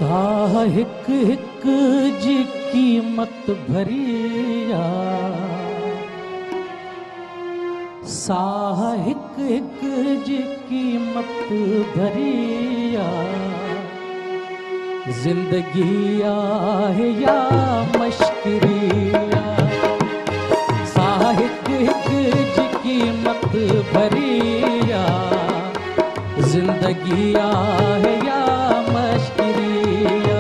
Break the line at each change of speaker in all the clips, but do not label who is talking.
साह हिक हिक जी कीमत भरिया, साह हिक हिक जी कीमत भरिया। जिंदगी आहे या मश्किरिया, साह हिक हिक जी कीमत भरिया। जिंदगी आहे या मश्किरिया,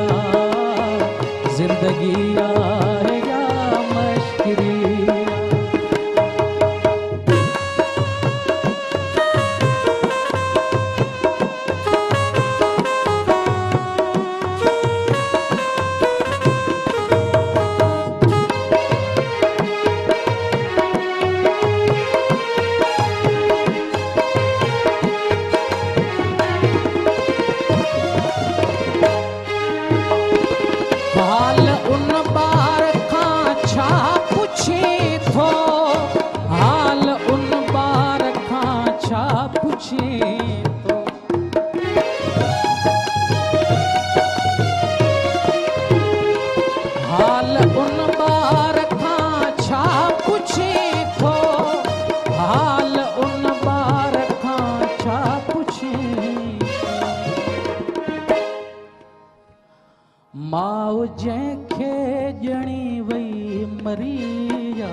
जिंदगी आहे या मश्किरिया। हाल उन बार खां छा पुछे थो, हाल उन बार खां छा पुछे थो। हाल उन बार खां छा पुछे थो, हाल उन बार खां छा पुछे। माउ जंहिंखे ॼणी वई मरिया,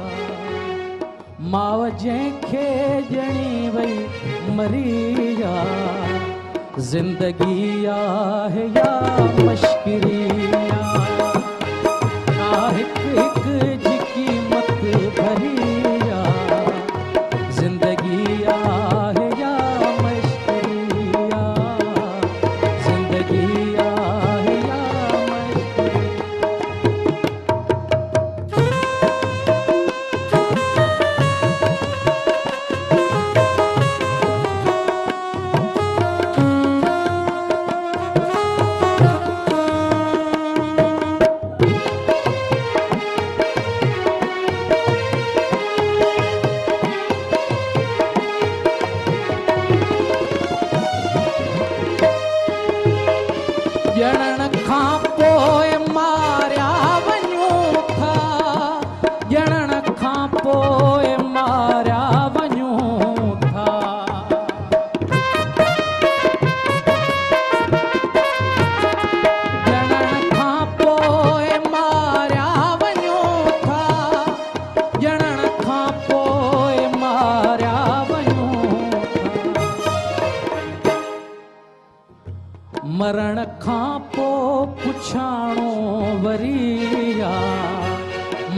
माउ जंहिंखे ॼणी वई मरिया। जिंदगी आहे या मश्किरिया, हिक हिक जी कीमत भरिया। जिंदगी आहे या मश्किरिया, जिंदगी आहे या ॼणण खां पोइ मारिया वञूं था, ॼणण खां पोइ मारिया वञूं था। ॼणण खां पोइ मारिया वञूं था, ॼणण खां पोइ मारिया वञूं था। मरण खां पोइ पुछाणो वरिया,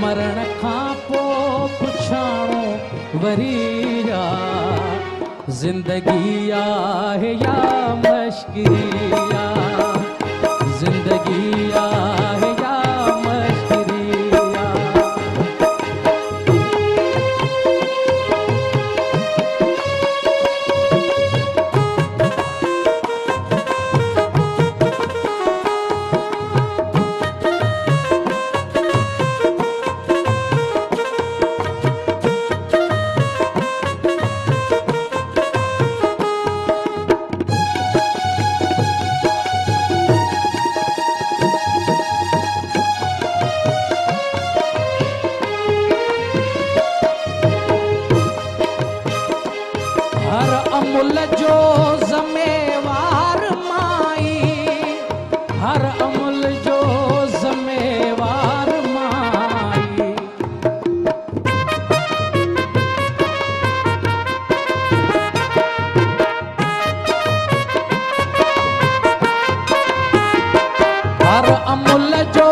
मरण खां पोइ पुछाणो वरिया। जिंदगी आहे या मश्किरिया, जिंदगी आहे या मश्किरिया। हर अमुल जो ज़िम्मेवार माई, हर अमुल जो ज़िम्मेवार माई। हर अमुल जो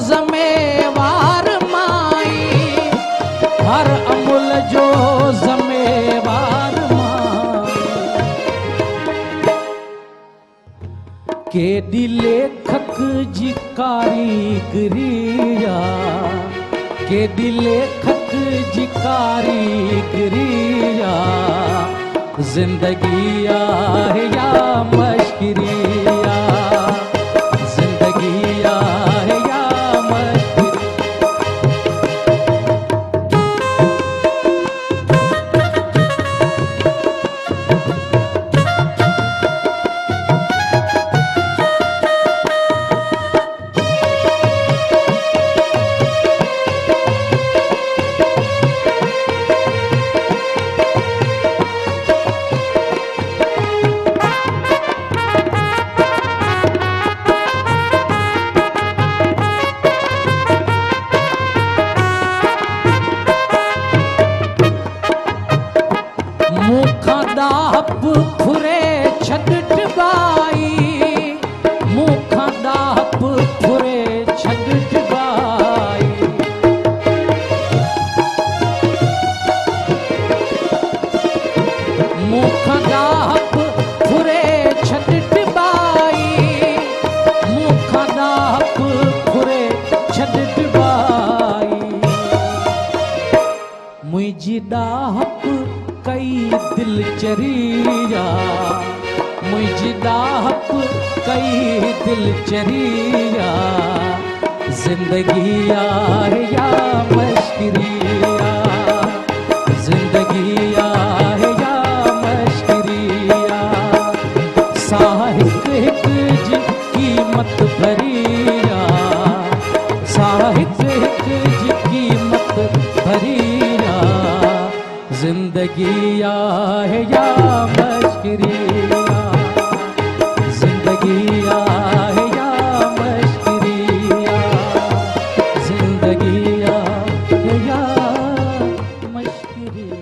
ज़िम्मेवार माई, हर अमुल जो ज़िम्मेवार केॾी लेखक जी कारीगरिया, केॾी लेखक जी कारीगरिया। जिंदगी आहे या मश्किरिया, जिंदगी आहे या मश्किरिया। डाहप कई दिलचरिया, मुझ डाहप कई दिलचरिया, जिंदगी आहे या मश्किरिया, जिंदगी आहे या मश्किरिया, साहित्य हिक जी कीमत भरिया, साहित्य हिक जी कीमत भरिया, जिंदगी आहे या मश्किरिया, जिंदगी आहे या मश्किरिया, जिंदगी आहे या मश्किरिया।